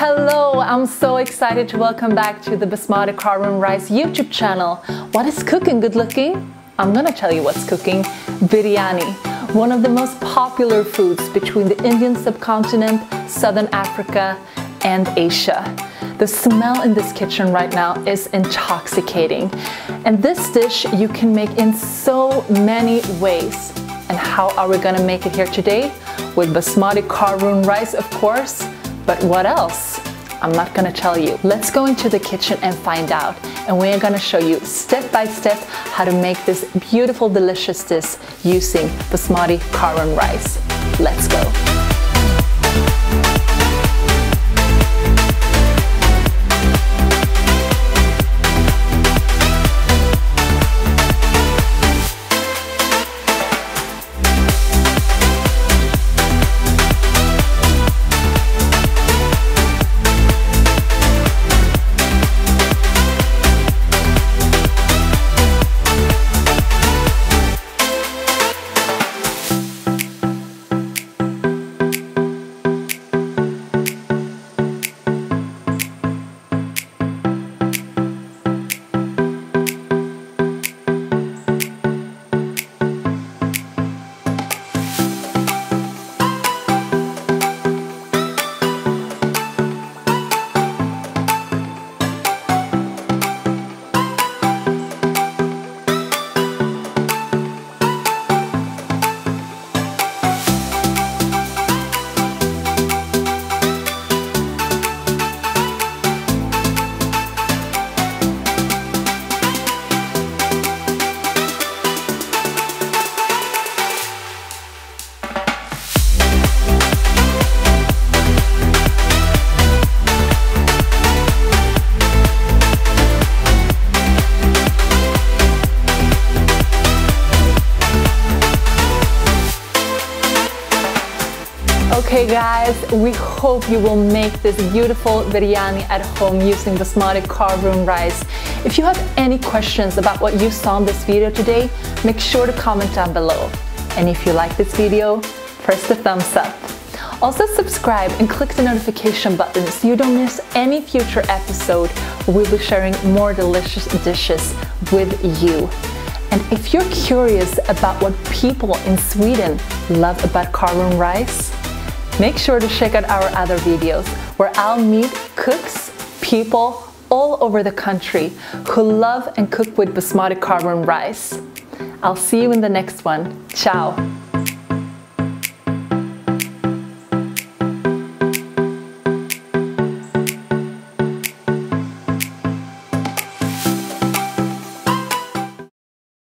Hello, I'm so excited to welcome back to the Basmati Karoon Rice YouTube channel. What is cooking good looking? I'm gonna tell you what's cooking. Biryani, one of the most popular foods between the Indian subcontinent, Southern Africa, and Asia. The smell in this kitchen right now is intoxicating. And this dish you can make in so many ways. And how are we gonna make it here today? With Basmati Karoon rice, of course. But what else? I'm not gonna tell you. Let's go into the kitchen and find out. And we're gonna show you step by step how to make this beautiful, delicious dish using Basmati Karoon rice. Let's go. Okay guys, we hope you will make this beautiful biryani at home using Basmati Karoon rice. If you have any questions about what you saw in this video today, make sure to comment down below. And if you like this video, press the thumbs up. Also subscribe and click the notification button so you don't miss any future episode where we'll be sharing more delicious dishes with you. And if you're curious about what people in Sweden love about Karoon rice, make sure to check out our other videos where I'll meet cooks, people all over the country who love and cook with Basmati Karoon rice. I'll see you in the next one. Ciao!